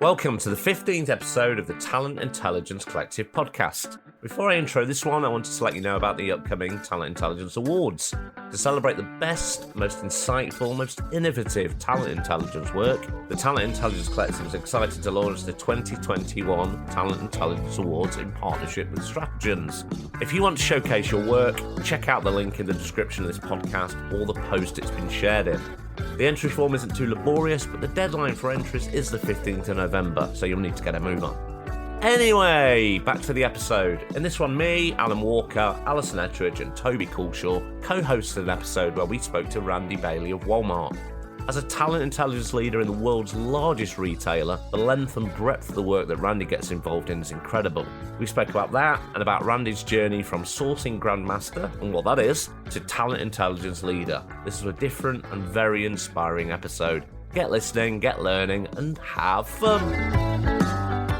Welcome to the 15th episode of the Talent Intelligence Collective podcast. Before I intro this one, I wanted to let you know about the upcoming Talent Intelligence Awards. To celebrate the best, most insightful, most innovative talent intelligence work, the Talent Intelligence Collective is excited to launch the 2021 Talent Intelligence Awards in partnership with Stratigens. If you want to showcase your work, check out the link in the description of this podcast or the post it's been shared in. The entry form isn't too laborious, but the deadline for entries is the 15th of November, so you'll need to get a move on. Anyway, back to the episode. In this one, me, Alan Walker, Alison Ettridge and Toby Coulshaw co-hosted an episode where we spoke to Randy Bailey of Walmart. As a talent intelligence leader in the world's largest retailer, the length and breadth of the work that Randy gets involved in is incredible. We spoke about that and about Randy's journey from sourcing Grandmaster, and what that is, to talent intelligence leader. This was a different and very inspiring episode. Get listening, get learning, and have fun.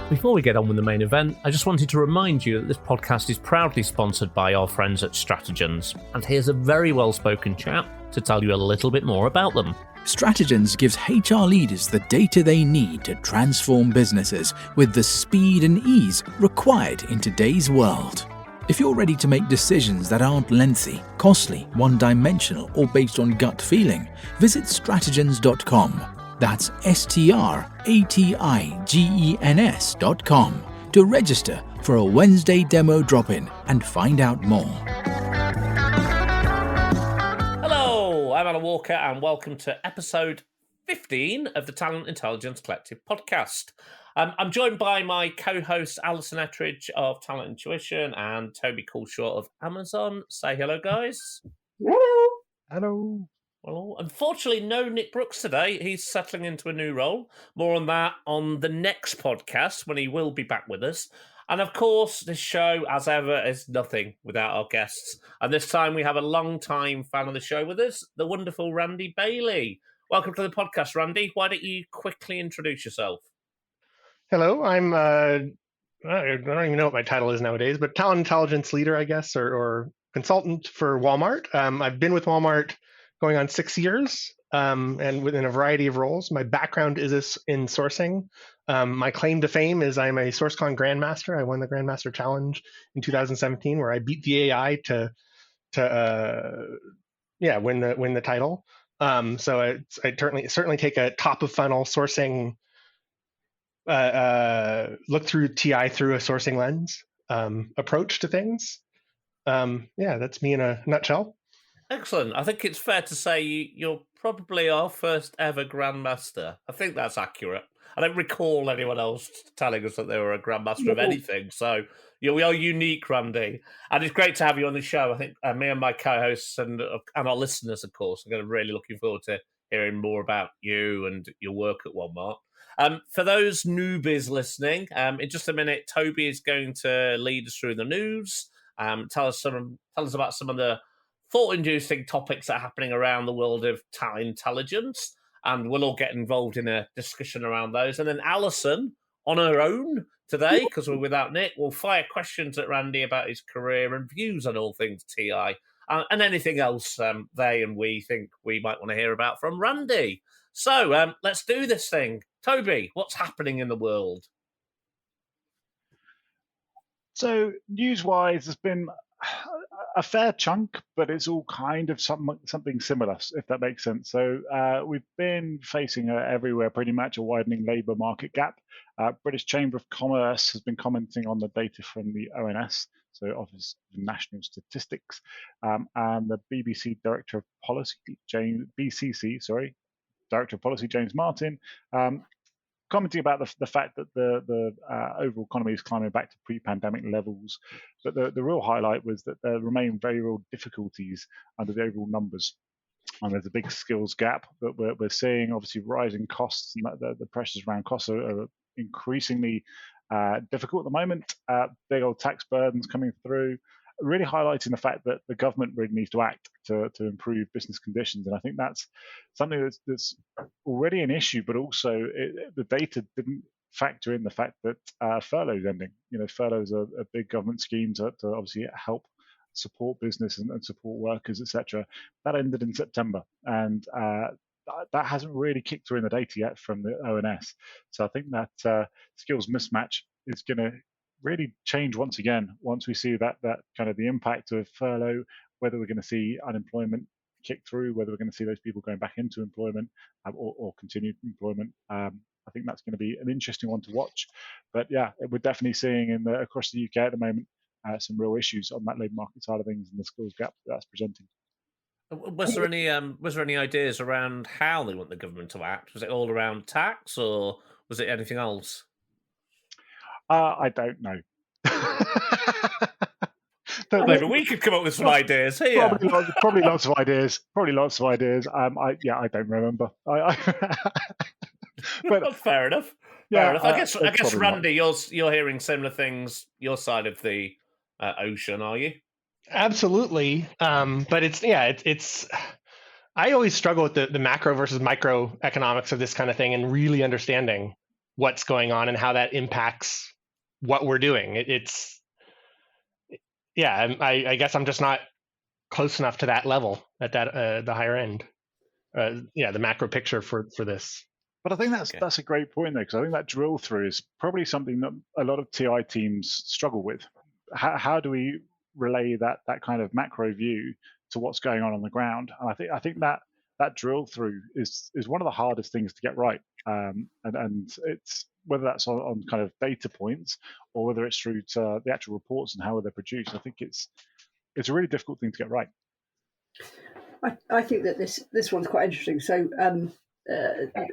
Before we get on with the main event, I just wanted to remind you that this podcast is proudly sponsored by our friends at Stratigens, and here's a very well-spoken chap to tell you a little bit more about them. Stratigens gives HR leaders the data they need to transform businesses with the speed and ease required in today's world. If you're ready to make decisions that aren't lengthy, costly, one-dimensional, or based on gut feeling, visit stratigens.com. That's stratigens.com to register for a Wednesday demo drop-in and find out more. I'm Alan Walker, and welcome to episode 15 of the Talent Intelligence Collective podcast. I'm joined by my co-hosts Alison Ettridge of Talent Intuition and Toby Coulshaw of Amazon. Say hello, guys. Hello. Hello. Well, unfortunately, no Nick Brooks today. He's settling into a new role. More on that on the next podcast when he will be back with us. And of course, this show, as ever, is nothing without our guests. And this time we have a long-time fan of the show with us, the wonderful Randy Bailey. Welcome to the podcast, Randy. Why don't you quickly introduce yourself? Hello, I'm, I don't even know what my title is nowadays, but talent intelligence leader, I guess, or consultant for Walmart. I've been with Walmart going on 6 years and within a variety of roles. My background is in sourcing. My claim to fame is I'm a SourceCon Grandmaster. I won the Grandmaster Challenge in 2017, where I beat the AI to win the title. So I certainly take a top of funnel sourcing look through TI through a sourcing lens approach to things. That's me in a nutshell. Excellent. I think it's fair to say you're probably our first ever Grandmaster. I think that's accurate. I don't recall anyone else telling us that they were a Grandmaster of anything. So we are unique, Randy. And it's great to have you on the show. I think me and my co-hosts and our listeners, of course, are going to really looking forward to hearing more about you and your work at Walmart. For those newbies listening, in just a minute, Toby is going to lead us through the news, tell us about some of the thought-inducing topics that are happening around the world of talent intelligence, and we'll all get involved in a discussion around those. And then Alison, on her own today, because we're without Nick, will fire questions at Randy about his career and views on all things TI, and anything else they and we think we might want to hear about from Randy. So let's do this thing. Toby, what's happening in the world? So news-wise, there's been a fair chunk, but it's all kind of something similar, if that makes sense. So we've been facing everywhere pretty much a widening labour market gap. British Chamber of Commerce has been commenting on the data from the ONS, so Office of National Statistics, and the BBC Director of Policy, Director of Policy James Martin, commenting about the fact that the overall economy is climbing back to pre-pandemic levels, but the real highlight was that there remain very real difficulties under the overall numbers. And there's a big skills gap that we're seeing, obviously rising costs, and the pressures around costs are increasingly difficult at the moment. Big old tax burdens coming through, really highlighting the fact that the government really needs to act to improve business conditions. And I think that's something that's already an issue, but also the data didn't factor in the fact that furlough is ending. Furloughs are a big government scheme to obviously help support business and support workers, etc. That ended in September, and that hasn't really kicked through in the data yet from the ONS. So I think that skills mismatch is going to really change once again once we see that kind of the impact of furlough, whether we're going to see unemployment kick through, whether we're going to see those people going back into employment or continued employment. I think that's going to be an interesting one to watch. But yeah, we're definitely seeing across the UK at the moment some real issues on that labour market side of things and the skills gap that's presenting. Was there any ideas around how they want the government to act? Was it all around tax, or was it anything else? I don't know. Maybe we could come up with some ideas here. Probably lots of ideas. I don't remember. But fair enough. Fair enough. I guess Randy, you're hearing similar things your side of the ocean, are you? Absolutely. But it's I always struggle with the macro versus micro economics of this kind of thing and really understanding what's going on and how that impacts what we're doing. I guess I'm just not close enough to that level at that the higher end. The macro picture for this. But I think that's a great point there, because I think that drill through is probably something that a lot of TI teams struggle with. How do we relay that kind of macro view to what's going on the ground? And I think that drill through is one of the hardest things to get right. And it's whether that's on kind of data points or whether it's through to the actual reports and how they're produced. I think it's a really difficult thing to get right. I think that this one's quite interesting. So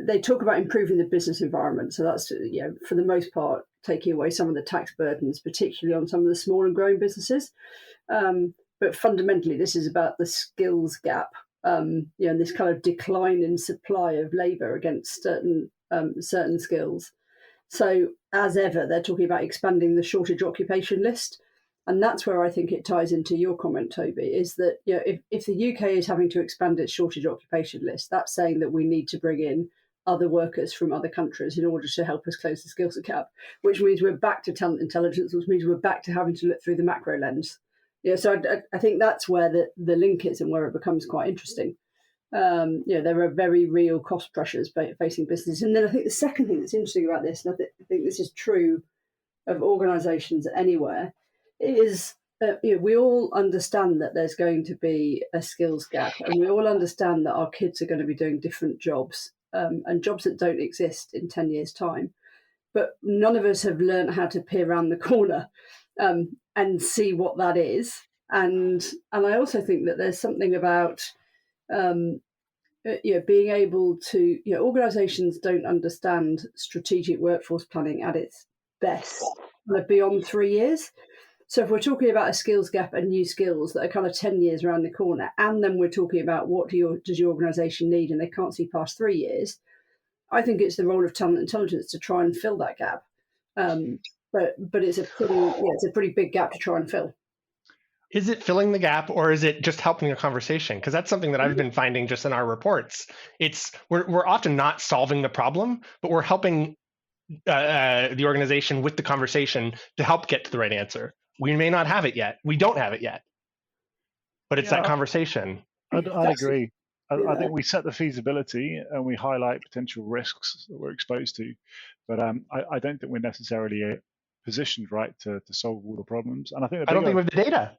they talk about improving the business environment. So that's, for the most part, taking away some of the tax burdens, particularly on some of the small and growing businesses. But fundamentally, this is about the skills gap, and this kind of decline in supply of labour against certain skills. So as ever, they're talking about expanding the shortage occupation list. And that's where I think it ties into your comment, Toby, is that if the UK is having to expand its shortage occupation list, that's saying that we need to bring in other workers from other countries in order to help us close the skills gap, which means we're back to talent intelligence, which means we're back to having to look through the macro lens. So I think that's where the link is and where it becomes quite interesting. There are very real cost pressures facing businesses. And then I think the second thing that's interesting about this, and I think this is true of organisations anywhere, is we all understand that there's going to be a skills gap, and we all understand that our kids are going to be doing different jobs and jobs that don't exist in 10 years' time. But none of us have learned how to peer around the corner and see what that is. And I also think that there's something about being able to, organisations don't understand strategic workforce planning at its best beyond 3 years. So if we're talking about a skills gap and new skills that are kind of 10 years around the corner, and then we're talking about what does your organisation need, and they can't see past 3 years, I think it's the role of talent intelligence to try and fill that gap. But it's a pretty big gap to try and fill. Is it filling the gap, or is it just helping a conversation? Because that's something that I've been finding just in our reports. We're often not solving the problem, but we're helping the organization with the conversation to help get to the right answer. We may not have it yet. We don't have it yet. But it's that conversation. I'd agree. I think we set the feasibility and we highlight potential risks that we're exposed to. But I don't think we're necessarily positioned right to solve all the problems. And I think I don't think we have the data.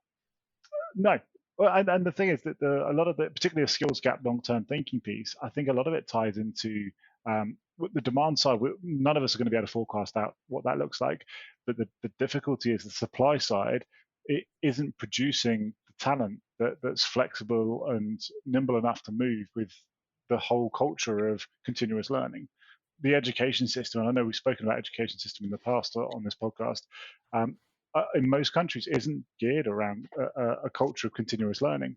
No. And the thing is that a lot of the, particularly a skills gap long-term thinking piece, I think a lot of it ties into the demand side. None of us are going to be able to forecast out what that looks like. But the difficulty is the supply side. It isn't producing the talent that's flexible and nimble enough to move with the whole culture of continuous learning. The education system, and I know we've spoken about education system in the past on this podcast, in most countries isn't geared around a culture of continuous learning.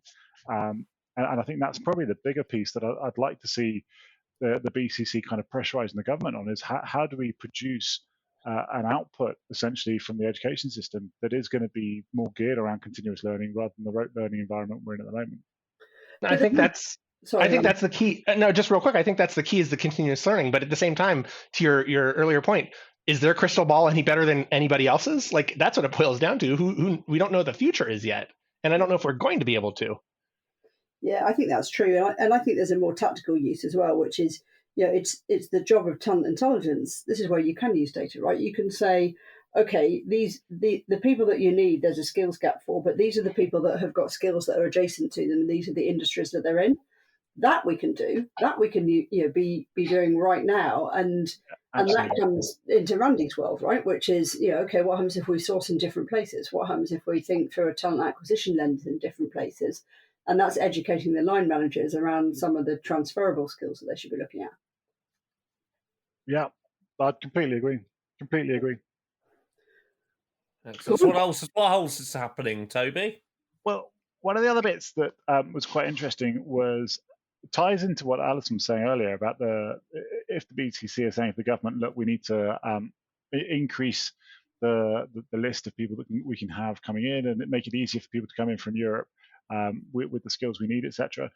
And I think that's probably the bigger piece that I'd like to see the BCC kind of pressurizing the government on, is how do we produce an output essentially from the education system that is going to be more geared around continuous learning rather than the rote learning environment we're in at the moment. I think that's the key. No, just real quick. I think that's the key, is the continuous learning. But at the same time, to your earlier point, is their crystal ball any better than anybody else's? Like, that's what it boils down to. Who we don't know what the future is yet, and I don't know if we're going to be able to. Yeah, I think that's true, and I think there's a more tactical use as well, which is, it's the job of talent intelligence. This is where you can use data, right? You can say, okay, the people that you need, there's a skills gap for, but these are the people that have got skills that are adjacent to them. And these are the industries that they're in. That we can do. That we can be doing right now, and that comes into Randy's world, right? Which is, okay, what happens if we source in different places? What happens if we think through a talent acquisition lens in different places? And that's educating the line managers around some of the transferable skills that they should be looking at. Yeah, I completely agree. Completely agree. Excellent. So what else is happening, Toby? Well, one of the other bits that was quite interesting ties into what Alison was saying earlier about if the BCC are saying to the government, look, we need to increase the list of people that we can have coming in and make it easier for people to come in from Europe with the skills we need, etc.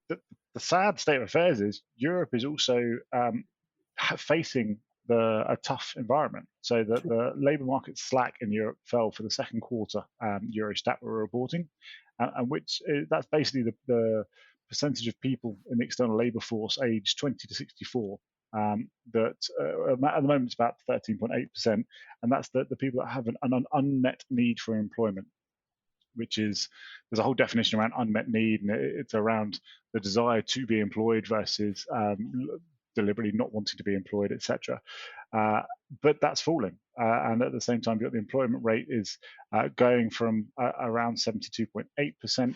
The sad state of affairs is Europe is also facing a tough environment. So that the labour market slack in Europe fell for the second quarter. Eurostat were reporting, and that's basically the percentage of people in the external labour force aged 20 to 64. That at the moment it's about 13.8%, and that's the people that have an unmet need for employment, which is, there's a whole definition around unmet need, and it's around the desire to be employed versus deliberately not wanting to be employed, etc. But that's falling, and at the same time, the employment rate is going from around 72.8%,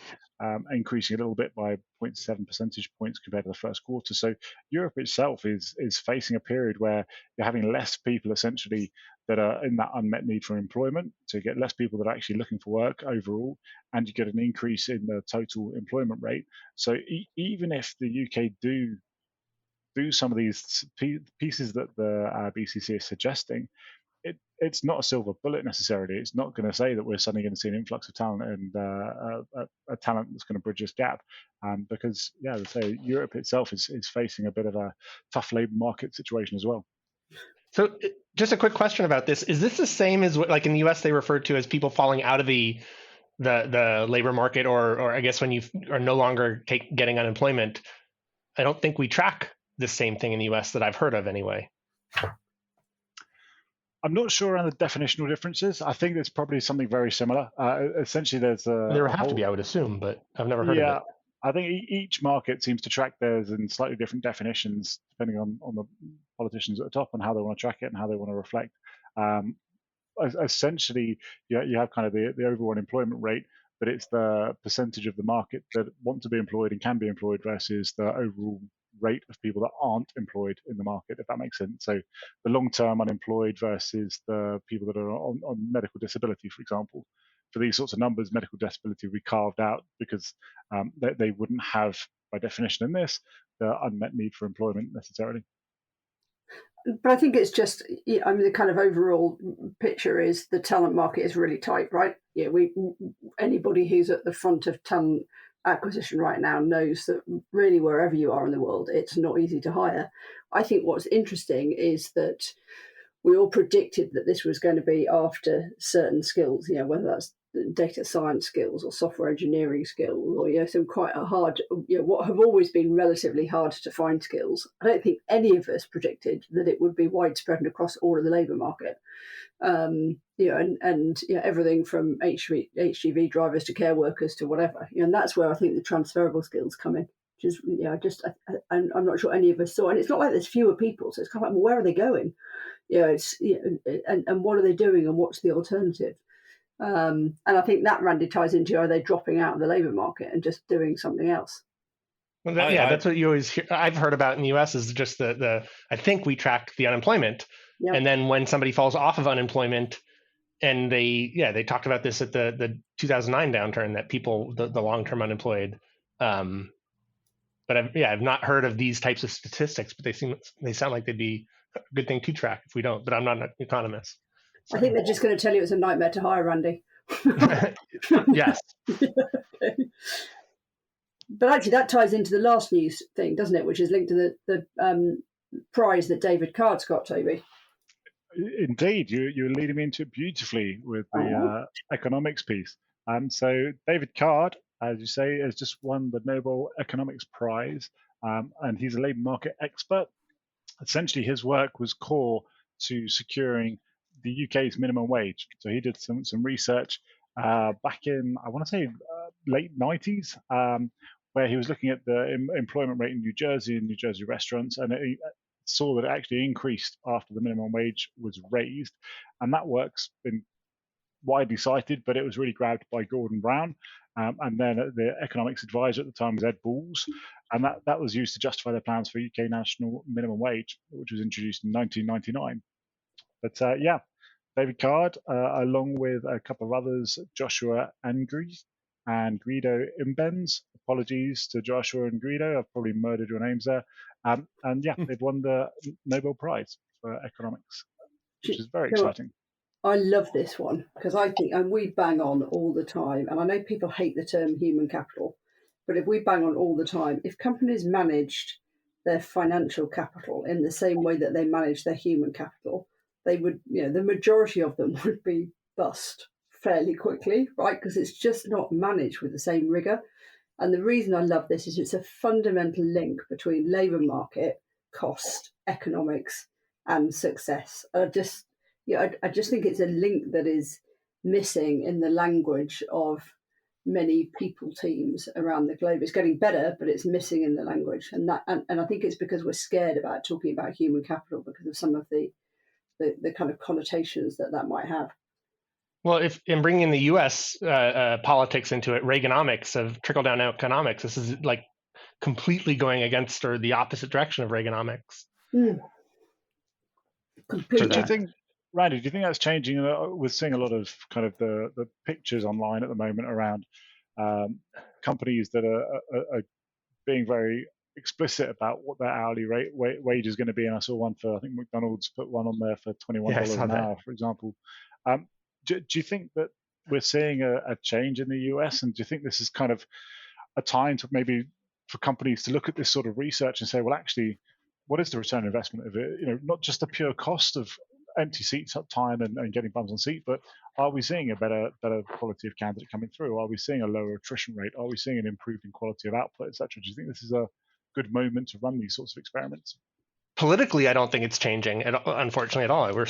increasing a little bit by 0.7 percentage points compared to the first quarter. So Europe itself is facing a period where you're having less people essentially that are in that unmet need for employment. So you get less people that are actually looking for work overall, and you get an increase in the total employment rate. So even if the UK do some of these pieces that the BCC is suggesting, it's not a silver bullet necessarily. It's not going to say that we're suddenly going to see an influx of talent and a talent that's going to bridge this gap. Because, as I say, Europe itself is facing a bit of a tough labour market situation as well. So just a quick question about this. Is this the same as what, like in the US, they refer to as people falling out of the labor market, or I guess when you are no longer getting unemployment? I don't think we track the same thing in the US that I've heard of anyway. I'm not sure around the definitional differences. I think there's probably something very similar. Essentially, there would have to be, I would assume, but I've never heard of it. I think each market seems to track theirs in slightly different definitions, depending on the politicians at the top and how they want to track it and how they want to reflect. Essentially, you have kind of the overall unemployment rate, but it's the percentage of the market that want to be employed and can be employed versus the overall rate of people that aren't employed in the market, if that makes sense. So the long-term unemployed versus the people that are on medical disability, for example. For these sorts of numbers, medical disability would be carved out because they wouldn't have, by definition in this, the unmet need for employment necessarily. But I think it's just, the kind of overall picture is the talent market is really tight, right? Anybody who's at the front of talent acquisition right now knows that really wherever you are in the world, it's not easy to hire. I think what's interesting is that we all predicted that this was going to be after certain skills, whether that's data science skills or software engineering skills, or some quite a hard, what have always been relatively hard to find skills. I don't think any of us predicted that it would be widespread across all of the labour market. And everything from HGV drivers to care workers to whatever. And that's where I think the transferable skills come in. Which is, I'm not sure any of us saw. And it's not like there's fewer people, so it's kind of like, well, where are they going? And what are they doing, and what's the alternative? And I think that, Randy, ties into, are they dropping out of the labour market and just doing something else? Well, that's what you always hear. I've heard about in the US is just I think we track the unemployment. Yep. And then when somebody falls off of unemployment, and they talked about this at the 2009 downturn, that people, the long-term unemployed, but I've not heard of these types of statistics, but they sound like they'd be a good thing to track if we don't, but I'm not an economist. So. I think they're just going to tell you it's a nightmare to hire, Randy. Yes. Okay. But actually that ties into the last news thing, doesn't it, which is linked to the prize that David Card's got, Toby. Indeed, you're leading me into it beautifully with the economics piece. So David Card as you say, has just won the Nobel Economics Prize, and he's a labour market expert. Essentially, his work was core to securing the UK's minimum wage. So he did some research back in, I want to say, late 90s, where he was looking at the employment rate in New Jersey and New Jersey restaurants, and it saw that it actually increased after the minimum wage was raised. And that work's been widely cited, but it was really grabbed by Gordon Brown. And then the economics advisor at the time was Ed Balls. And that was used to justify their plans for UK national minimum wage, which was introduced in 1999. But yeah, David Card, along with a couple of others, Joshua Angri and Guido Imbens. Apologies to Joshua and Guido, I've probably murdered your names there. And yeah, they've won the Nobel Prize for economics, which is very exciting. I love this one because I think, and we bang on all the time, and I know people hate the term human capital, but if we bang on all the time, if companies managed their financial capital in the same way that they manage their human capital, they would, the majority of them would be bust fairly quickly, right? Because it's just not managed with the same rigor. And the reason I love this is it's a fundamental link between labour market, cost, economics, and success. I just think it's a link that is missing in the language of many people teams around the globe. It's getting better, but it's missing in the language, and I think it's because we're scared about talking about human capital because of some of the kind of connotations that might have. Well, if in bringing the U.S. Politics into it, Reaganomics of trickle-down economics, this is like completely going against or the opposite direction of Reaganomics. Completely. Do you think, Randy, do you think that's changing? We're seeing a lot of kind of the pictures online at the moment around companies that are being very explicit about what their hourly rate wage is going to be. And I saw one for, I think McDonald's put one on there for $21 an hour, for example. Do you think that we're seeing a change in the US? And do you think this is kind of a time to maybe for companies to look at this sort of research and say, well, actually, what is the return on investment of it? Not just the pure cost of empty seats up time and getting bums on seat, but are we seeing a better quality of candidate coming through? Are we seeing a lower attrition rate? Are we seeing an improved in quality of output, etc.? Do you think this is a good moment to run these sorts of experiments? Politically, I don't think it's changing, unfortunately, at all. We're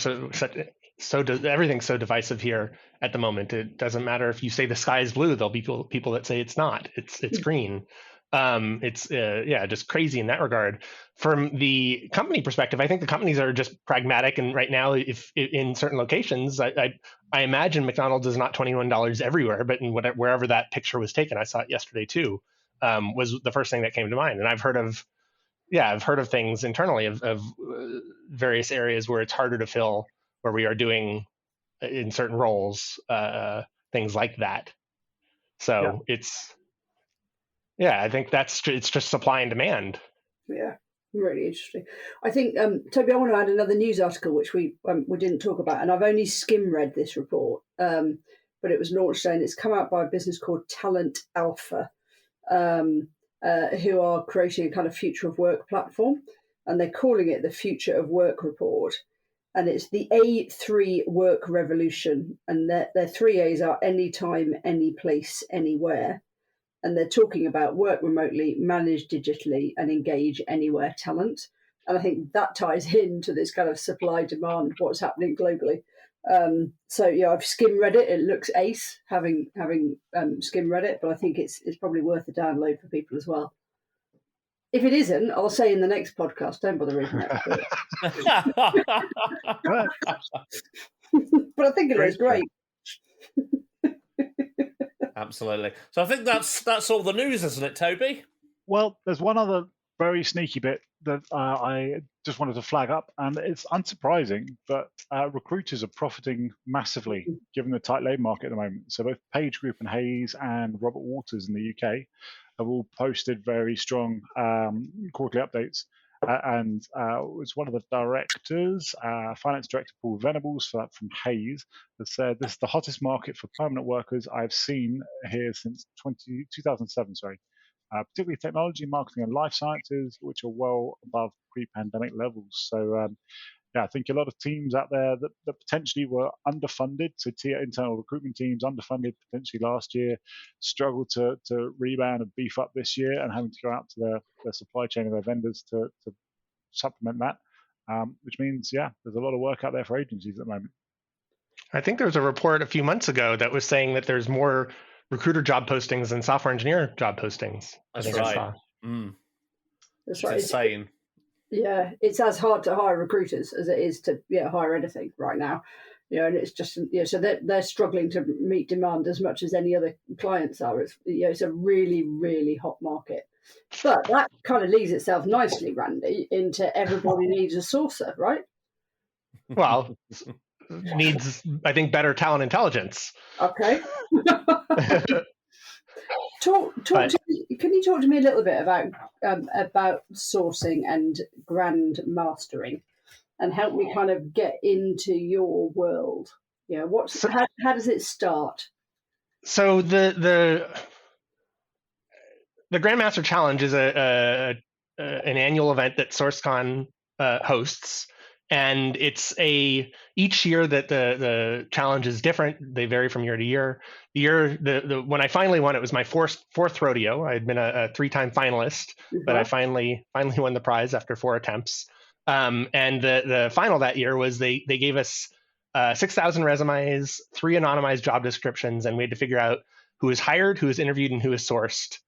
everything's so divisive here at the moment. It doesn't matter if you say the sky is blue; there'll be people that say it's not. It's green. It's just crazy in that regard. From the company perspective, I think the companies are just pragmatic, and right now, if in certain locations, I imagine McDonald's is not $21 everywhere, but in wherever that picture was taken, I saw it yesterday too, was the first thing that came to mind. And I've heard of things internally of various areas where it's harder to fill, where we are doing in certain roles things like that. So I think it's just supply and demand. Yeah, really interesting. I think, Toby, I want to add another news article which we didn't talk about, and I've only skim read this report, but it was launched today, and it's come out by a business called Talent Alpha, who are creating a kind of future of work platform, and they're calling it the Future of Work Report. And it's the A3 Work Revolution, and their 3 A's are anytime, any place, anywhere. And they're talking about work remotely, manage digitally, and engage anywhere talent. And I think that ties into this kind of supply demand, what's happening globally. I've skim read it. It looks ace, having skim read it, but I think it's probably worth a download for people as well. If it isn't, I'll say in the next podcast. Don't bother reading it. But I think it looks great. Absolutely. So I think that's all the news, isn't it, Toby? Well, there's one other very sneaky bit that I just wanted to flag up, and it's unsurprising, but recruiters are profiting massively given the tight labour market at the moment. So both Page Group and Hayes and Robert Walters in the UK have all posted very strong quarterly updates. And it's one of the directors, finance director Paul Venables from Hayes, that said this is the hottest market for permanent workers I've seen here since 2007. Particularly technology, marketing, and life sciences, which are well above pre-pandemic levels. So I think a lot of teams out there that potentially were underfunded, so internal recruitment teams underfunded potentially last year, struggled to rebound and beef up this year, and having to go out to their supply chain and their vendors to supplement that, which means, there's a lot of work out there for agencies at the moment. I think there was a report a few months ago that was saying that there's more recruiter job postings than software engineer job postings. That's right. That's right. Insane. Yeah, it's as hard to hire recruiters as it is to hire anything right now. And it's just so they're struggling to meet demand as much as any other clients are. It's a really, really hot market. But that kind of leads itself nicely, Randy, into everybody needs a sourcer, right? Well, needs, I think, better talent intelligence. Okay. Can you talk to me a little bit about sourcing and grand mastering, and help me kind of get into your world? How does it start? So the Grandmaster Challenge is an annual event that SourceCon hosts. And it's each year that the challenge is different. They vary from year to year. When I finally won, it was my fourth rodeo. I had been a 3-time finalist, but I finally won the prize after 4 attempts. And the final that year was they gave us 6,000 resumes, 3 anonymized job descriptions, and we had to figure out who was hired, who was interviewed, and who was sourced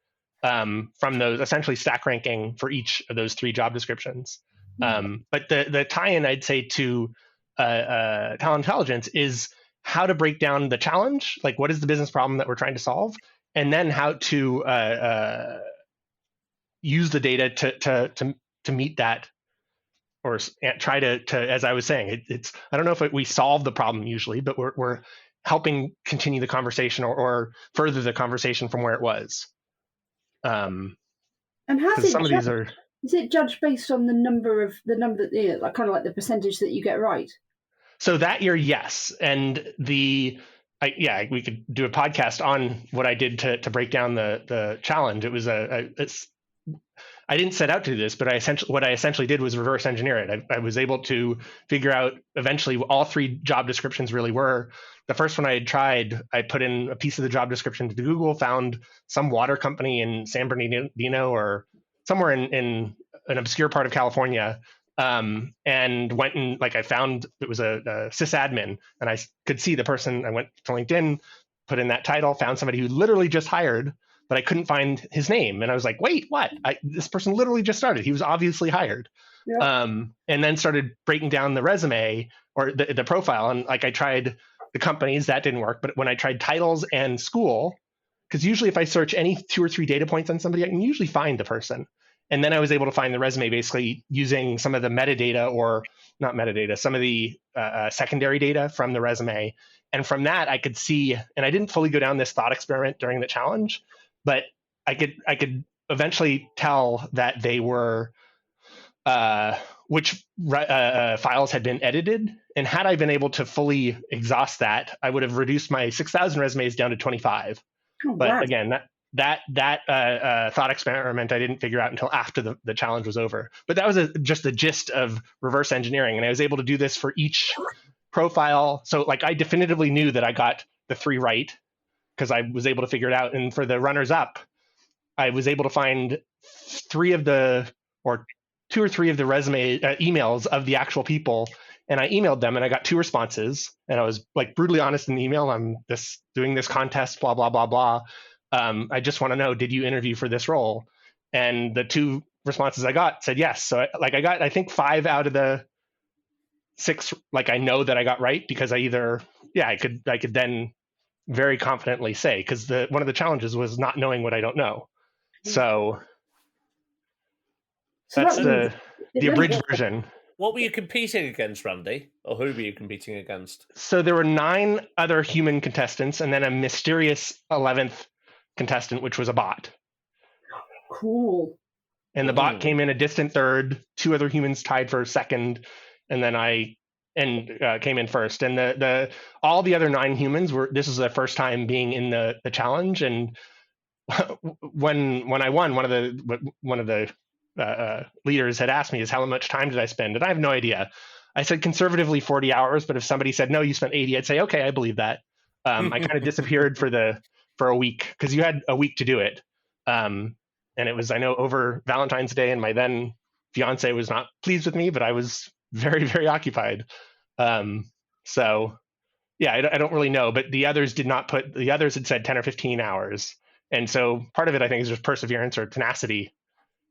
from those, essentially stack ranking for each of those 3 job descriptions. But the tie-in, I'd say, to talent intelligence is how to break down the challenge, like what is the business problem that we're trying to solve, and then how to use the data to meet that, or try to as I was saying, it's I don't know if we solve the problem usually, but we're helping continue the conversation or further the conversation from where it was. And how's some of these are. Is it judged based on the number, like kind of like the percentage that you get right? So that year, yes. And we could do a podcast on what I did to break down the challenge. It was I didn't set out to do this, but what I essentially did was reverse engineer it. I was able to figure out eventually all 3 job descriptions really were. The first one I had tried, I put in a piece of the job description to Google, found some water company in San Bernardino or somewhere in an obscure part of California, and went and I found it was a sysadmin, and I could see the person. I went to LinkedIn, put in that title, found somebody who literally just hired, but I couldn't find his name. And I was like, wait, what? This person literally just started. He was obviously hired. Yeah. And then started breaking down the resume or the profile. And I tried the companies, that didn't work. But when I tried titles and school, because usually if I search any 2 or 3 data points on somebody, I can usually find the person. And then I was able to find the resume basically using some of the metadata, or not metadata, some of the secondary data from the resume. And from that, I could see, and I didn't fully go down this thought experiment during the challenge, but I could eventually tell that they were, which files had been edited. And had I been able to fully exhaust that, I would have reduced my 6,000 resumes down to 25. Oh, but wow. Again, that thought experiment I didn't figure out until after the challenge was over. But that was just the gist of reverse engineering. And I was able to do this for each profile. So I definitively knew that I got the 3 right because I was able to figure it out. And for the runners up, I was able to find 2 or 3 of the resume emails of the actual people. And I emailed them and I got 2 responses. And I was brutally honest in the email. I'm doing this contest, blah, blah, blah, blah. I just want to know, did you interview for this role? And the 2 responses I got said yes. So I got, I think 5 out of the 6, I know that I got right because I could then very confidently say, because one of the challenges was not knowing what I don't know. So that's the abridged version. What were you competing against, Randy? Or who were you competing against? So there were 9 other human contestants and then a mysterious 11th contestant, which was a bot. Cool. And the bot came in a distant third, 2 other humans tied for second, and then I came in first. And all the other 9 humans this was their first time being in the challenge. And when I won, one of the leaders had asked me, how much time did I spend? And I have no idea. I said conservatively 40 hours, but if somebody said, no, you spent 80, I'd say, okay, I believe that. I kind of disappeared for a week because you had a week to do it. And it was, I know, over Valentine's Day, and my then fiance was not pleased with me, but I was very, very occupied. So yeah, I don't really know, but the others had said 10 or 15 hours. And so part of it, I think, is just perseverance or tenacity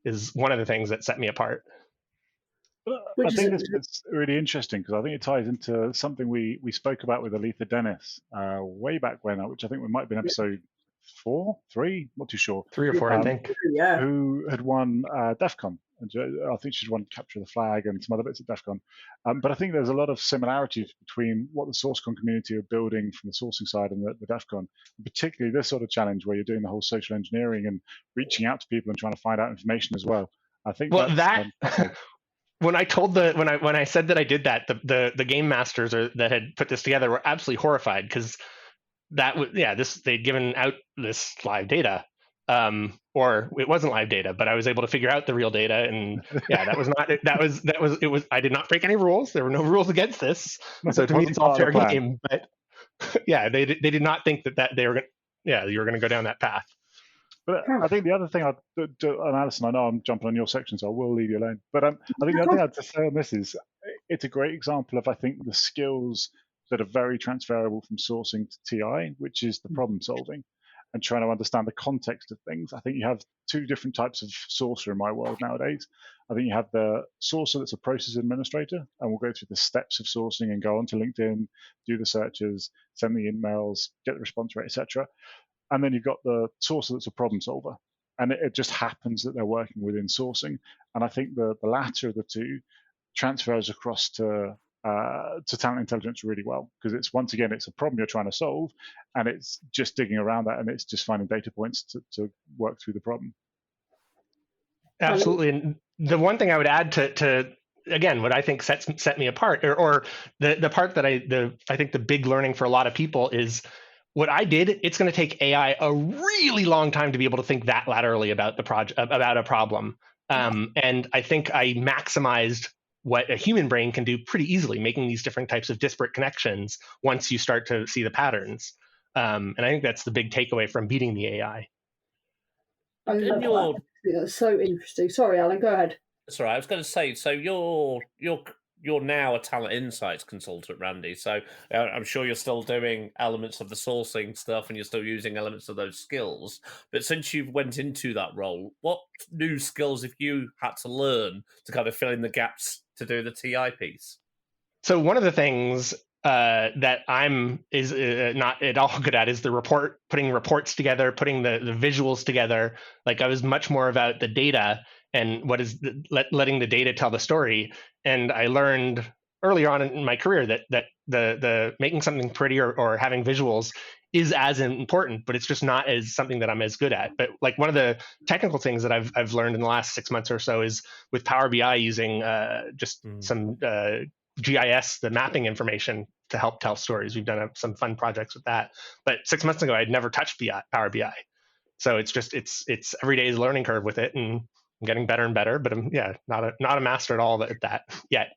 is one of the things that set me apart. I think it's really interesting because I think it ties into something we spoke about with Aletha Dennis way back when, which I think we might have been episode 3, not too sure. 3 or 4, I think. Yeah. Who had won DEF CON. I think she'd won Capture the Flag and some other bits at DEF CON. But I think there's a lot of similarities between what the SourceCon community are building from the sourcing side and the DEF CON, particularly this sort of challenge where you're doing the whole social engineering and reaching out to people and trying to find out information as well. I think when I said that I did that, the game masters that had put this together were absolutely horrified because they'd given out this live data, or it wasn't live data, but I was able to figure out the real data, and I did not break any rules. There were no rules against this, so to me it's all fair game. But yeah, they did not think that you were going to go down that path. But I think the other thing, and Alison, I know I'm jumping on your section, so I will leave you alone. But I think the other thing I'd just say on this is it's a great example of, I think, the skills that are very transferable from sourcing to TI, which is the problem solving and trying to understand the context of things. I think you have 2 different types of sourcer in my world nowadays. I think you have the sourcer that's a process administrator, and will go through the steps of sourcing and go onto LinkedIn, do the searches, send the emails, get the response rate, etc. And then you've got the sourcer that's a problem solver. And it just happens that they're working within sourcing. And I think the latter of the 2 transfers across to talent intelligence really well, because it's, once again, it's a problem you're trying to solve, and it's just digging around that, and it's just finding data points to work through the problem. Absolutely. And the one thing I would add to again, what I think set me apart, or the part that I think the big learning for a lot of people is what I did. It's going to take AI a really long time to be able to think that laterally about about a problem. And I think I maximized what a human brain can do pretty easily, making these different types of disparate connections once you start to see the patterns. And I think that's the big takeaway from beating the AI. I love that. That's so interesting. Sorry, Alan, go ahead. That's all right. I was going to say, so you're now a talent insights consultant, Randy. So I'm sure you're still doing elements of the sourcing stuff and you're still using elements of those skills. But since you've went into that role, what new skills have you had to learn to kind of fill in the gaps to do the TI piece? So one of the things that I'm not at all good at is putting reports together, putting the visuals together. Like, I was much more about the data and what is letting the data tell the story. And I learned earlier on in my career that the making something pretty or having visuals is as important, but it's just not as something that I'm as good at. But like, one of the technical things that I've learned in the last 6 months or so is with Power BI using some GIS, the mapping information, to help tell stories. We've done some fun projects with that. But 6 months ago, I'd never touched Power BI. So it's every day is a learning curve with it, and I'm getting better and better. But I'm not a master at all at that yet.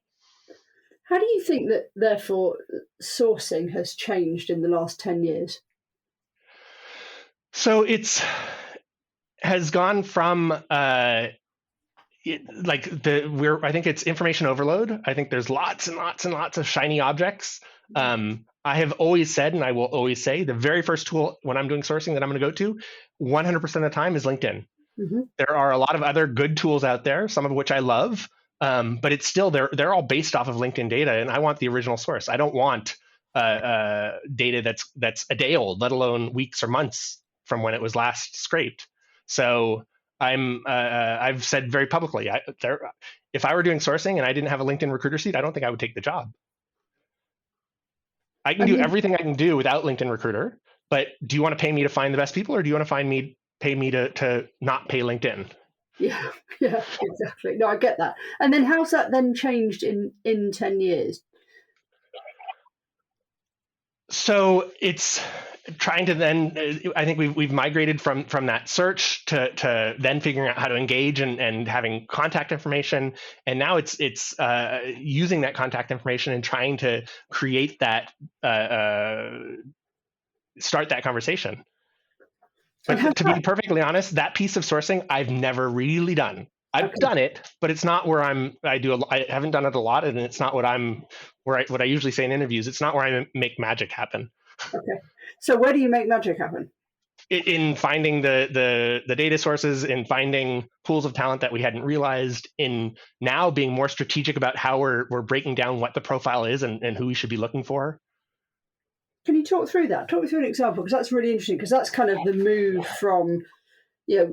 How do you think that, therefore, sourcing has changed in the last 10 years? So has gone from I think it's information overload. I think there's lots and lots and lots of shiny objects. I have always said, and I will always say, the very first tool when I'm doing sourcing that I'm going to go to 100% of the time is LinkedIn. Mm-hmm. There are a lot of other good tools out there, some of which I love, but it's still, they're all based off of LinkedIn data, and I want the original source. I don't want data that's a day old, let alone weeks or months from when it was last scraped. So I've said very publicly, if I were doing sourcing and I didn't have a LinkedIn recruiter seat, I don't think I would take the job. I can do everything I can do without LinkedIn recruiter, but do you want to pay me to find the best people, or do you want to pay me to not pay LinkedIn? Yeah, exactly. No, I get that. And then how's that then changed in 10 years? So it's trying to then, I think we've migrated from that search to then figuring out how to engage and having contact information. And now it's using that contact information and trying to create that, start that conversation. But to be perfectly honest, that piece of sourcing I've never really done. I've done it, but it's not where I haven't done it a lot, and it's not what I usually say in interviews. It's not where I make magic happen. Okay. So where do you make magic happen? In finding the data sources, in finding pools of talent that we hadn't realized, in now being more strategic about how we're breaking down what the profile is and who we should be looking for. Can you talk through that? Talk me through an example, because that's really interesting, because that's kind of the move from,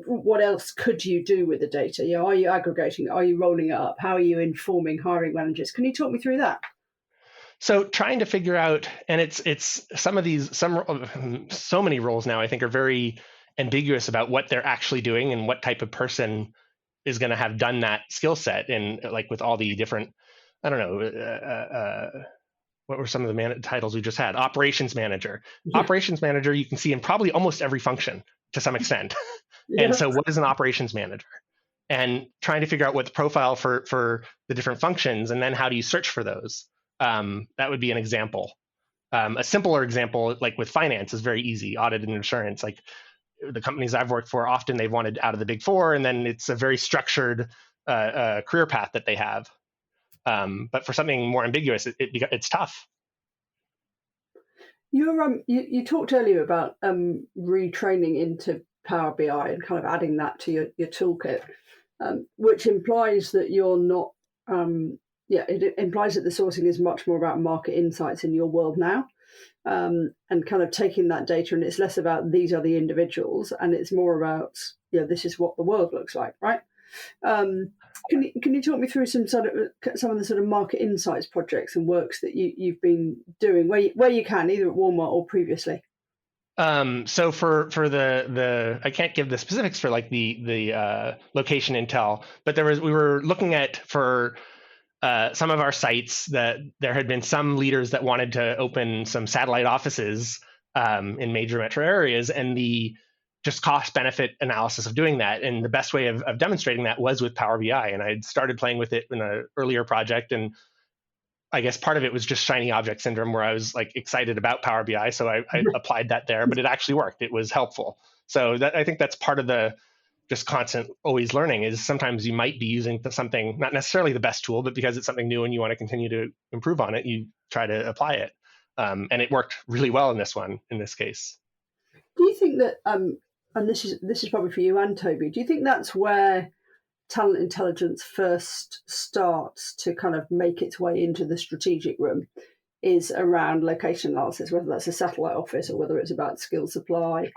what else could you do with the data? Are you aggregating? Are you rolling it up? How are you informing hiring managers? Can you talk me through that? So trying to figure out, and it's so many roles now I think are very ambiguous about what they're actually doing and what type of person is going to have done that skill set. And like with all the different, I don't know, what were some of the titles we just had? Operations manager. Yeah. Operations manager you can see in probably almost every function to some extent. Yeah. And so what is an operations manager? And trying to figure out what the profile for the different functions, and then how do you search for those? That would be an example. A simpler example, like with finance, is very easy. Audit and insurance, like the companies I've worked for, often they've wanted out of the Big Four, and then it's a very structured career path that they have. But for something more ambiguous, it's tough. You talked earlier about retraining into Power BI and kind of adding that to your toolkit, which implies that you're not. It implies that the sourcing is much more about market insights in your world now, and kind of taking that data, and it's less about these are the individuals, and it's more about this is what the world looks like, right? Can you talk me through some of the sort of market insights projects and works that you've been doing where you can, either at Walmart or previously? So for the I can't give the specifics for like the location intel, but we were looking at for some of our sites that there had been some leaders that wanted to open some satellite offices in major metro areas, and the just cost benefit analysis of doing that. And the best way of demonstrating that was with Power BI. And I had started playing with it in an earlier project. And I guess part of it was just shiny object syndrome, where I was like excited about Power BI. So I applied that there, but it actually worked. It was helpful. So I think that's part of the just constant always learning, is sometimes you might be using something, not necessarily the best tool, but because it's something new and you want to continue to improve on it, you try to apply it. And it worked really well in this case. Do you think that, and this is probably for you and Toby, do you think that's where talent intelligence first starts to kind of make its way into the strategic room, is around location analysis, whether that's a satellite office or whether it's about skill supply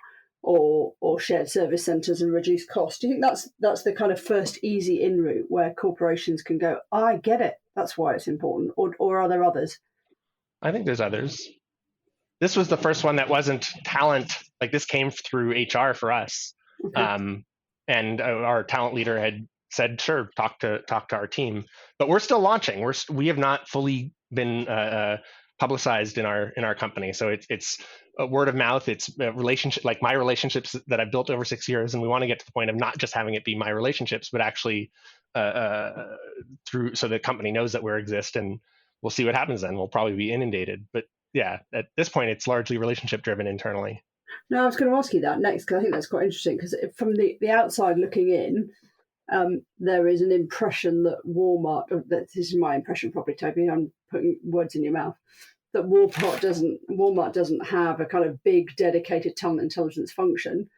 or shared service centres and reduced cost? Do you think that's the kind of first easy in route where corporations can go, I get it, that's why it's important, or are there others? I think there's others. This was the first one that wasn't talent. Like, this came through HR for us. Okay. And our talent leader had said, sure, talk to our team. But we're still launching. We have not fully been publicized in our company. So it's a word of mouth. It's a relationship, like my relationships that I've built over 6 years. And we want to get to the point of not just having it be my relationships, but actually through, so the company knows that we exist, and we'll see what happens then. We'll probably be inundated. But yeah, at this point, it's largely relationship driven internally. No, I was going to ask you that next, because I think that's quite interesting, because from the outside looking in, there is an impression that Walmart, this is my impression probably, Toby, I'm putting words in your mouth, that Walmart doesn't have a kind of big dedicated talent intelligence function,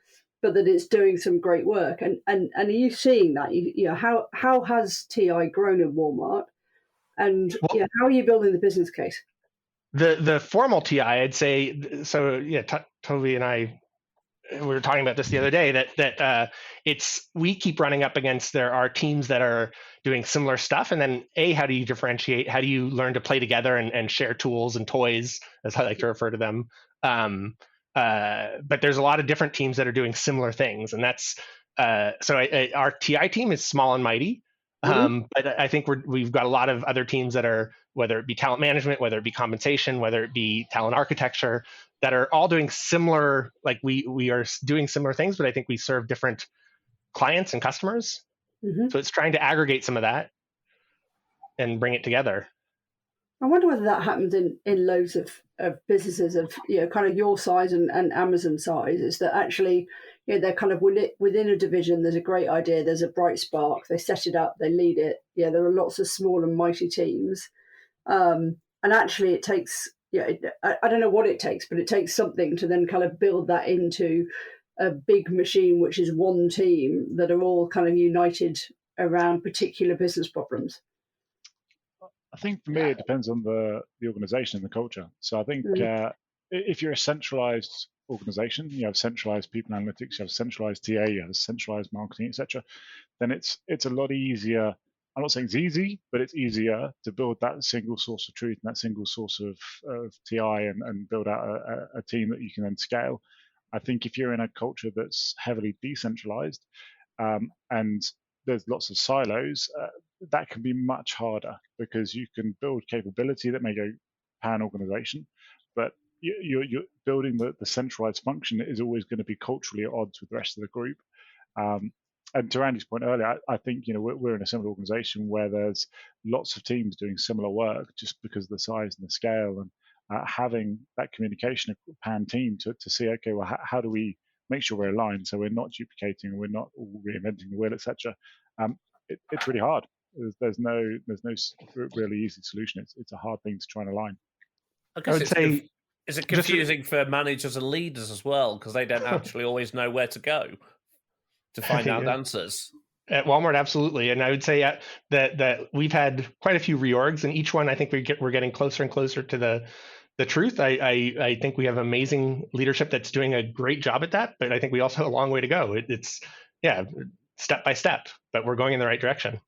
but that it's doing some great work. And are you seeing that? How has TI grown in Walmart? And how are you building the business case? The formal TI, I'd say, so yeah, Toby and I, we were talking about this the other day, that we keep running up against, there are teams that are doing similar stuff. And then how do you differentiate? How do you learn to play together and share tools and toys, as I like to refer to them? But there's a lot of different teams that are doing similar things. And that's, our TI team is small and mighty. But I think we've got a lot of other teams that are, whether it be talent management, whether it be compensation, whether it be talent architecture, that are all doing similar, like we are doing similar things, but I think we serve different clients and customers. So it's trying to aggregate some of that and bring it together. I wonder whether that happens in loads of businesses of, kind of your size and Amazon size, is that actually, they're kind of within a division, there's a great idea, there's a bright spark, they set it up, they lead it. There are lots of small and mighty teams. And actually it takes, I don't know what it takes, but it takes something to then kind of build that into a big machine, which is one team that are all kind of united around particular business problems. I think for me, it depends on the organization and the culture. So I think if you're a centralized organization, you have centralized people analytics, you have centralized TA, you have centralized marketing, etc., then it's a lot easier. I'm not saying it's easy, but it's easier to build that single source of truth and that single source of TI and build out a team that you can then scale. I think if you're in a culture that's heavily decentralized and there's lots of silos, that can be much harder because you can build capability that may go pan organization, but you're building the centralized function is always going to be culturally at odds with the rest of the group. And to Randy's point earlier, I think we're in a similar organization where there's lots of teams doing similar work just because of the size and the scale, and having that communication pan team to see, okay, well, how do we make sure we're aligned so we're not duplicating and we're not all reinventing the wheel, etc. It's really hard. There's no really easy solution. It's a hard thing to try and align. I would say, is it confusing for managers and leaders as well, because they don't actually always know where to go to find out answers? At Walmart, absolutely. And I would say that we've had quite a few reorgs, and each one I think we're getting closer and closer to the truth. I think we have amazing leadership that's doing a great job at that, but I think we also have a long way to go. It's step by step, but we're going in the right direction.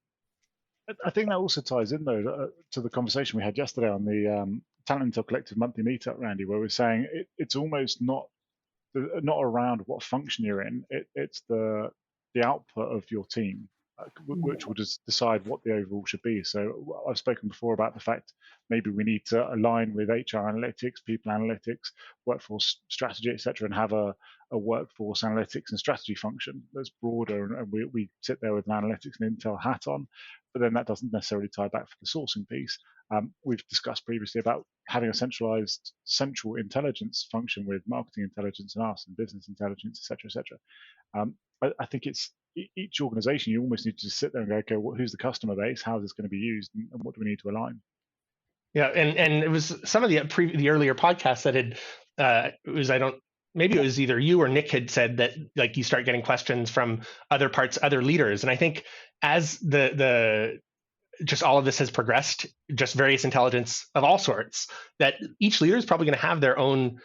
I think that also ties in, though, to the conversation we had yesterday on the Talent Intel Collective monthly meetup, Randy, where we're saying it's almost not around what function you're in. It's the output of your team, which will just decide what the overall should be. So I've spoken before about the fact maybe we need to align with HR analytics, people analytics, workforce strategy, etc., and have a workforce analytics and strategy function that's broader, and we sit there with an analytics and Intel hat on, but then that doesn't necessarily tie back for the sourcing piece. We've discussed previously about having a centralized central intelligence function with marketing intelligence and us and business intelligence, etc., etc. I think it's each organization, you almost need to just sit there and go, okay, who's the customer base? How is this going to be used? And what do we need to align? Yeah, and it was some of the earlier podcasts that had, maybe it was either you or Nick had said that, like, you start getting questions from other leaders. And I think as the just all of this has progressed, just various intelligence of all sorts, that each leader is probably going to have their own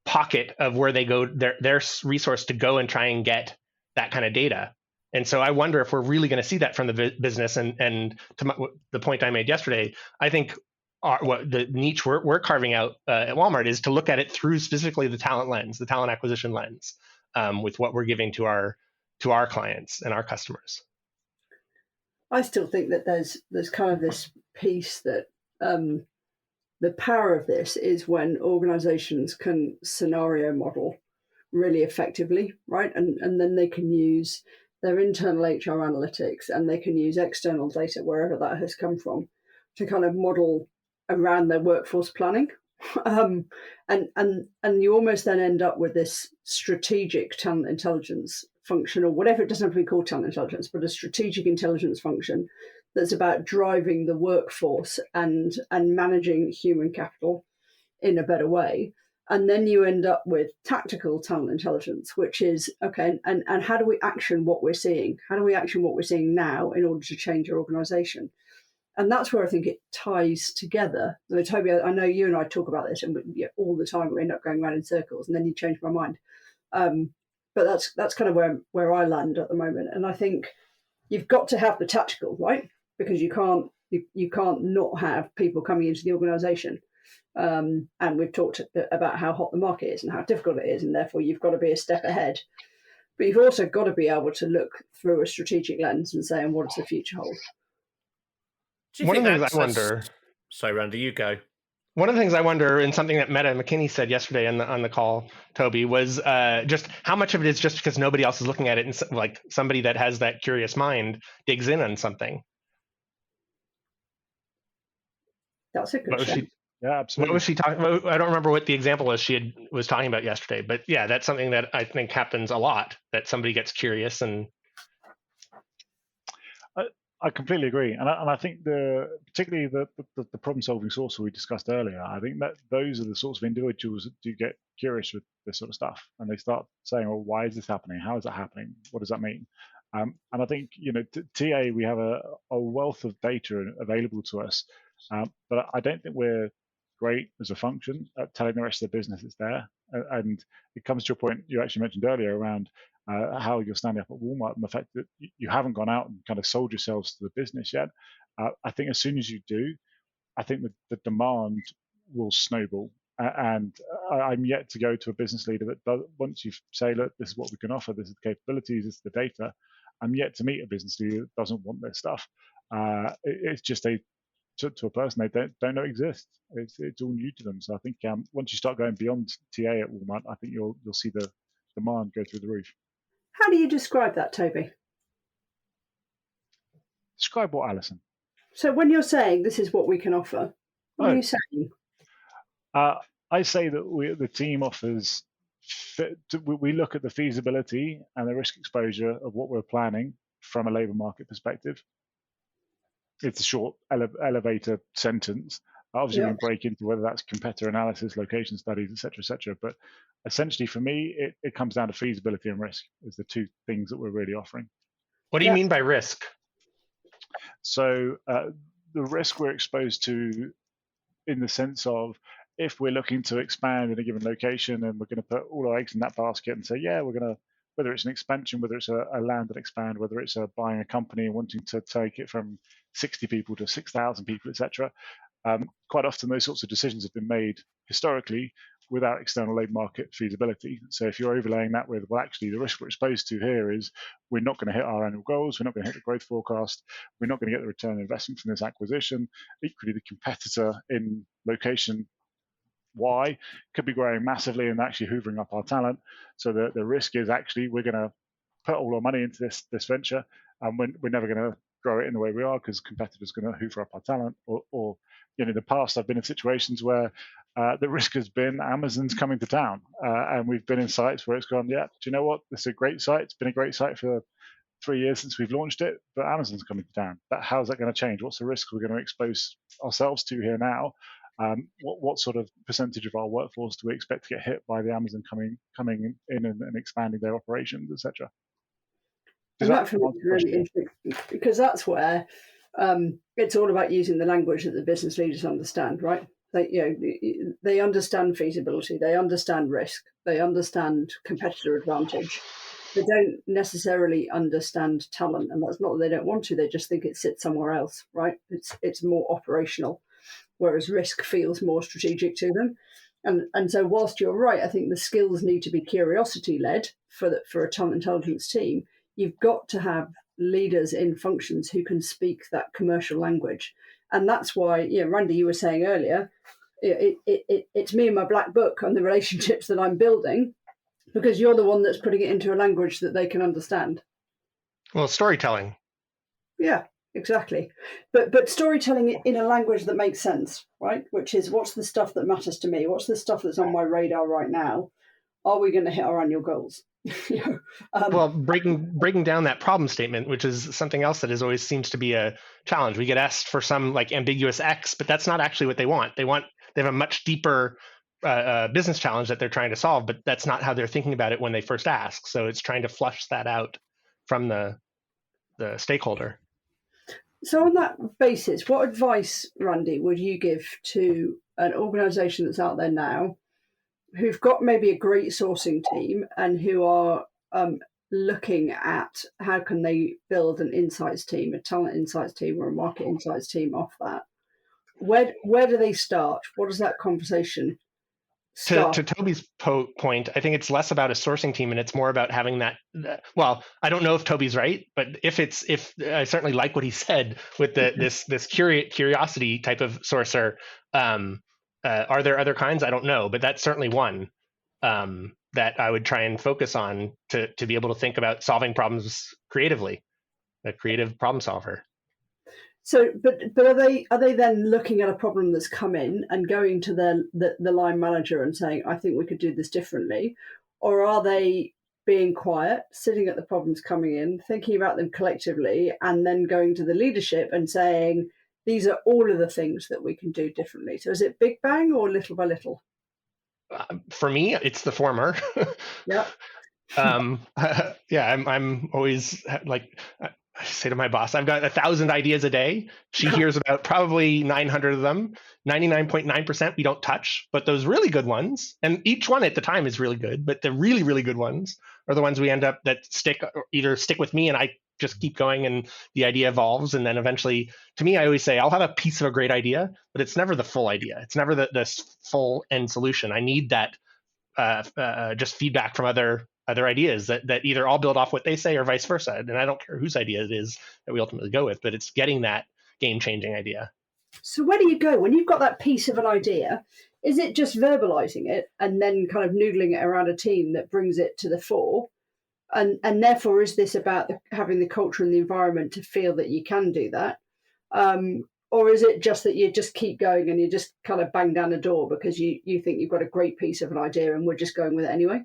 pocket of where they go, their resource to go and try and get that kind of data. And so I wonder if we're really going to see that from the business. And to the point I made yesterday, I think the niche we're carving out at Walmart is to look at it through specifically the talent lens, the talent acquisition lens, with what we're giving to our clients and our customers. I still think that there's kind of this piece that the power of this is when organizations can scenario model really effectively, right? And then they can use their internal HR analytics and they can use external data, wherever that has come from, to kind of model around their workforce planning. And you almost then end up with this strategic talent intelligence function, or whatever. It doesn't have to be called talent intelligence, but a strategic intelligence function that's about driving the workforce and managing human capital in a better way. And then you end up with tactical talent intelligence, which is, okay, and how do we action what we're seeing? How do we action what we're seeing now in order to change our organization? And that's where I think it ties together. I mean, Toby, I know you and I talk about this, and all the time we end up going around in circles, and then you change my mind. But that's kind of where I land at the moment. And I think you've got to have the tactical, right? Because you can't not have people coming into the organization. And we've talked about how hot the market is and how difficult it is, and therefore you've got to be a step ahead. But you've also got to be able to look through a strategic lens and say, and what does the future hold? One of the things I wonder. Sorry, Randy, you go. One of the things I wonder, and something that Meta McKinney said yesterday on the call, Toby, was just how much of it is just because nobody else is looking at it, and like somebody that has that curious mind digs in on something. That's a good question. Yeah, absolutely. What was she talking about? I don't remember what the example was was talking about yesterday, but yeah, that's something that I think happens a lot, that somebody gets curious. And I completely agree, and I think particularly the problem-solving source we discussed earlier. I think that those are the sorts of individuals that do get curious with this sort of stuff, and they start saying, "Well, why is this happening? How is that happening? What does that mean?" And I think TA, we have a wealth of data available to us, but I don't think we're great as a function at telling the rest of the business it's there. And it comes to a point you actually mentioned earlier around how you're standing up at Walmart and the fact that you haven't gone out and kind of sold yourselves to the business yet. I think as soon as you do, I think the demand will snowball. And I'm yet to go to a business leader that does, once you say, look, this is what we can offer, this is the capabilities, this is the data. I'm yet to meet a business leader that doesn't want this stuff. It's just to a person they don't know exists. It's all new to them. So I think once you start going beyond TA at Walmart, I think you'll see the demand go through the roof. How do you describe that, Toby? Describe what, Alison? So when you're saying this is what we can offer, what are you saying? I say that the team offers. We look at the feasibility and the risk exposure of what we're planning from a labour market perspective. It's a short elevator sentence. Obviously, we can break into whether that's competitor analysis, location studies, et cetera. But essentially, for me, it comes down to feasibility and risk as the two things that we're really offering. What do you mean by risk? So the risk we're exposed to in the sense of if we're looking to expand in a given location and we're going to put all our eggs in that basket and say, yeah, we're going to, whether it's an expansion, whether it's a land and expand, whether it's buying a company and wanting to take it from 60 people to 6,000 people, etc. Quite often those sorts of decisions have been made historically without external labour market feasibility. So if you're overlaying that with, well, actually the risk we're exposed to here is we're not going to hit our annual goals, we're not going to hit the growth forecast, we're not going to get the return on investment from this acquisition. Equally, the competitor in location Y could be growing massively and actually hoovering up our talent. So the risk is actually we're going to put all our money into this venture and we're never going to grow it in the way we are because competitors are going to hoover up our talent. Or in the past, I've been in situations where the risk has been Amazon's coming to town. And we've been in sites where it's gone, yeah, do you know what? This is a great site. It's been a great site for 3 years since we've launched it, but Amazon's coming to town. How's that going to change? What's the risk we're going to expose ourselves to here now? What sort of percentage of our workforce do we expect to get hit by the Amazon coming in and expanding their operations, etc.? And that for me is really interesting because that's where it's all about using the language that the business leaders understand, right? They understand feasibility, they understand risk, they understand competitor advantage. They don't necessarily understand talent, and that's not that they don't want to. They just think it sits somewhere else, right? It's more operational, whereas risk feels more strategic to them. And so whilst you're right, I think the skills need to be curiosity-led for a talent intelligence team. You've got to have leaders in functions who can speak that commercial language. And that's why, Randy, you were saying earlier, it's me and my black book and the relationships that I'm building, because you're the one that's putting it into a language that they can understand. Well, storytelling. Yeah, exactly. But storytelling in a language that makes sense, right? Which is, what's the stuff that matters to me? What's the stuff that's on my radar right now? Are we going to hit our annual goals? Well, breaking down that problem statement, which is something else that always seems to be a challenge. We get asked for some like ambiguous X, but that's not actually what they want. They have a much deeper business challenge that they're trying to solve, but that's not how they're thinking about it when they first ask. So it's trying to flush that out from the stakeholder. So on that basis, what advice, Randy, would you give to an organisation that's out there now who've got maybe a great sourcing team and who are looking at how can they build an insights team, a talent insights team or a market insights team off that? Where do they start? What does that conversation start. To Toby's point, I think it's less about a sourcing team and it's more about having that. Well, I don't know if Toby's right, but if I certainly like what he said with this curiosity type of sourcer. Are there other kinds? I don't know, but that's certainly one that I would try and focus on to be able to think about solving problems creatively. A creative problem solver. So, but are they then looking at a problem that's come in and going to the line manager and saying, I think we could do this differently, or are they being quiet, sitting at the problems coming in, thinking about them collectively, and then going to the leadership and saying, these are all of the things that we can do differently? So, is it big bang or little by little? For me, it's the former. Yeah. Yeah, I'm always like. I say to my boss, I've got 1,000 ideas a day. She hears about probably 900 of them. 99.9% we don't touch, but those really good ones, and each one at the time is really good, but the really, really good ones are the ones we end up that either stick with me and I just keep going and the idea evolves. And then eventually, to me, I always say, I'll have a piece of a great idea, but it's never the full idea. It's never the full end solution. I need that just feedback from other ideas that either all build off what they say or vice versa. And I don't care whose idea it is that we ultimately go with, but it's getting that game-changing idea. So where do you go when you've got that piece of an idea? Is it just verbalizing it and then kind of noodling it around a team that brings it to the fore? And therefore, is this about having the culture and the environment to feel that you can do that? Or is it just that you just keep going and you just kind of bang down the door because you think you've got a great piece of an idea and we're just going with it anyway?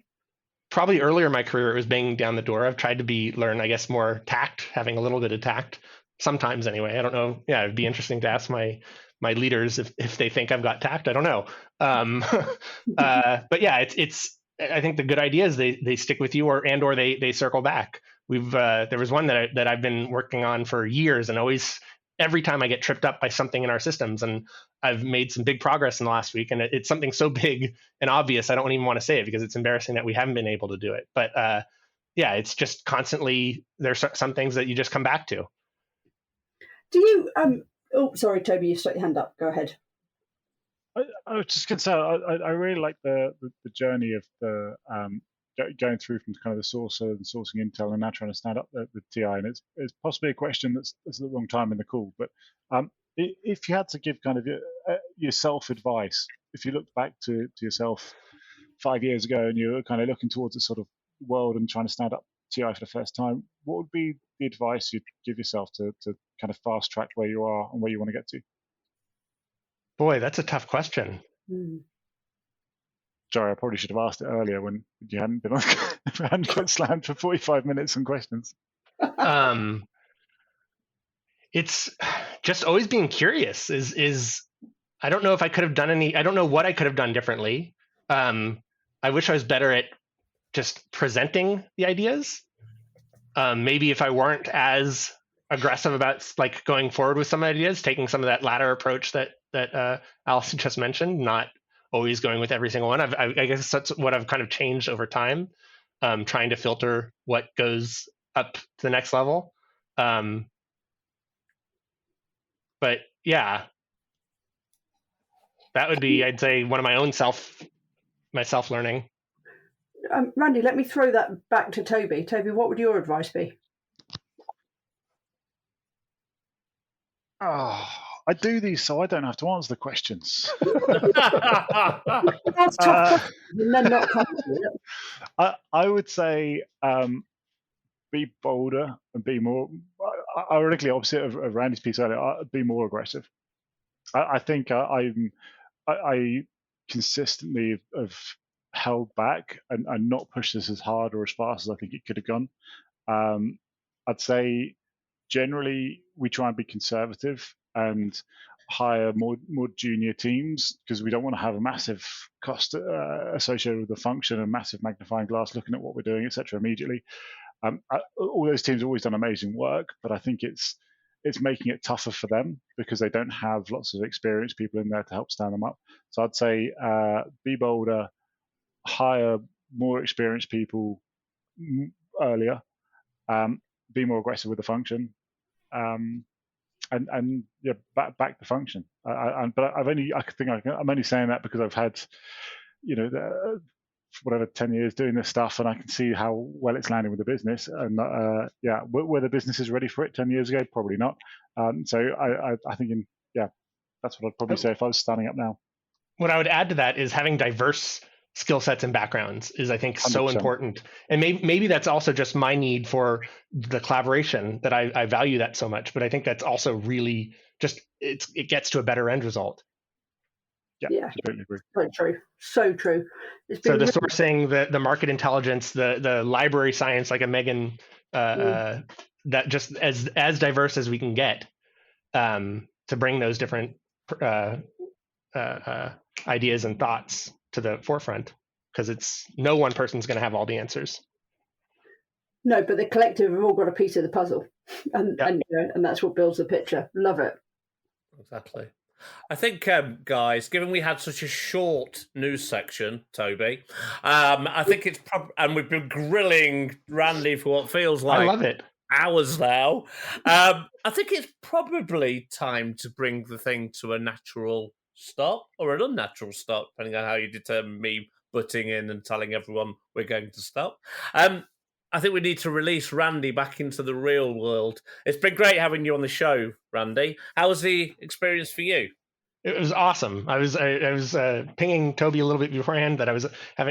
Probably earlier in my career, it was banging down the door. I've tried to learn, I guess, more tact, having a little bit of tact sometimes anyway. I don't know. Yeah, it'd be interesting to ask my leaders if they think I've got tact. I don't know. But yeah, it's I think the good ideas, they stick with you or they circle back. There was one that I've been working on for years and always, every time I get tripped up by something in our systems, and I've made some big progress in the last week, and it's something so big and obvious, I don't even want to say it because it's embarrassing that we haven't been able to do it. But yeah, it's just constantly, there's some things that you just come back to. Do you, oh, sorry, Toby, you stuck your hand up. Go ahead. I was just going to say, I really like the journey of the going through from kind of the sourcer and sourcing intel and now trying to stand up the TI. And it's possibly a question that's the wrong time in the call. But if you had to give kind of yourself advice, if you looked back to yourself 5 years ago and you're kind of looking towards this sort of world and trying to stand up TI for the first time, what would be the advice you'd give yourself to kind of fast track where you are and where you want to get to? Boy, that's a tough question. Sorry, I probably should have asked it earlier when you hadn't been on, hadn't got slammed for 45 minutes on questions. It's just always being curious. Is I don't know if I could have done I don't know what I could have done differently. I wish I was better at just presenting the ideas. Maybe if I weren't as aggressive about like going forward with some ideas, taking some of that latter approach that Allison just mentioned, not always going with every single one. I guess that's what I've kind of changed over time, trying to filter what goes up to the next level. But yeah, that would be, I'd say, one of my own self-learning. Randy, let me throw that back to Toby. Toby, what would your advice be? Oh, I do these so I don't have to answer the questions. That's tough. And then not I would say be bolder and be more, ironically opposite of Randy's piece earlier, be more aggressive. I think I consistently have held back and not pushed this as hard or as fast as I think it could have gone. I'd say generally we try and be conservative and hire more junior teams because we don't want to have a massive cost associated with the function and massive magnifying glass looking at what we're doing, etc. immediately. All those teams have always done amazing work, but I think it's making it tougher for them because they don't have lots of experienced people in there to help stand them up. So I'd say be bolder, hire more experienced people earlier, be more aggressive with the function, and yeah, back the function. But I'm only saying that because I've had whatever 10 years doing this stuff, and I can see how well it's landing with the business. And were the businesses ready for it 10 years ago? Probably not. So I think that's what I'd probably say if I was starting up now. What I would add to that is having diverse skill sets and backgrounds is, I think, 100%. So important. And maybe that's also just my need for the collaboration that I value that so much. But I think that's also really just it gets to a better end result. Yeah, completely agree. So true. So the sourcing, the market intelligence, the library science, like a Megan, that just as diverse as we can get, to bring those different ideas and thoughts to the forefront, because no one person's going to have all the answers. No, but the collective have all got a piece of the puzzle, and that's what builds the picture. Love it. Exactly. I think, guys, given we had such a short news section, Toby, I think it's and we've been grilling Randy for what feels like I love it. hours now. I think it's probably time to bring the thing to a natural stop or an unnatural stop, depending on how you determine me butting in and telling everyone we're going to stop. I think we need to release Randy back into the real world. It's been great having you on the show, Randy. How was the experience for you? It was awesome. I was pinging Toby a little bit beforehand that I was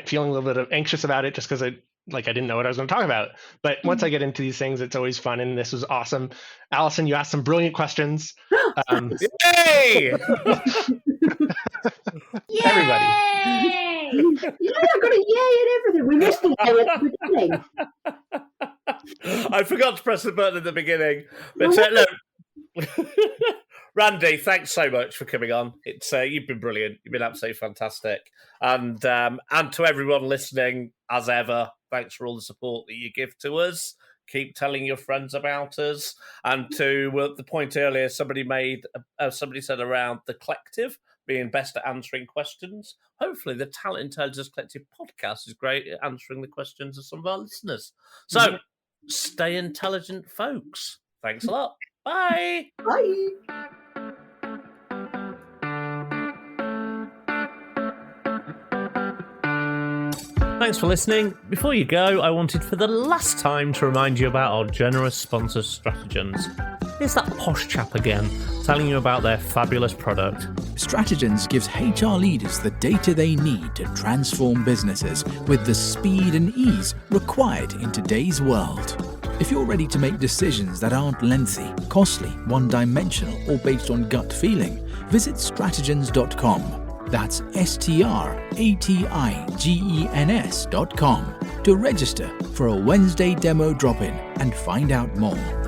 feeling a little bit anxious about it, just because I didn't know what I was going to talk about. But once I get into these things, it's always fun, and this was awesome. Allison, you asked some brilliant questions. Yay! Everybody. Yeah, I got a yay and everything. We missed the yay at the beginning. I forgot to press the button at the beginning. But look, Randy, thanks so much for coming on. It's you've been brilliant. You've been absolutely fantastic. And to everyone listening, as ever, thanks for all the support that you give to us. Keep telling your friends about us. And to the point earlier, somebody said around the collective being best at answering questions. Hopefully the Talent Intelligence Collective podcast is great at answering the questions of some of our listeners. So stay intelligent, folks. Thanks a lot. Bye. Bye. Thanks for listening. Before you go, I wanted for the last time to remind you about our generous sponsor, Stratigens. Here's that posh chap again, telling you about their fabulous product. Stratigens gives HR leaders the data they need to transform businesses with the speed and ease required in today's world. If you're ready to make decisions that aren't lengthy, costly, one-dimensional, or based on gut feeling, visit stratigens.com. That's stratigens.com to register for a Wednesday demo drop-in and find out more.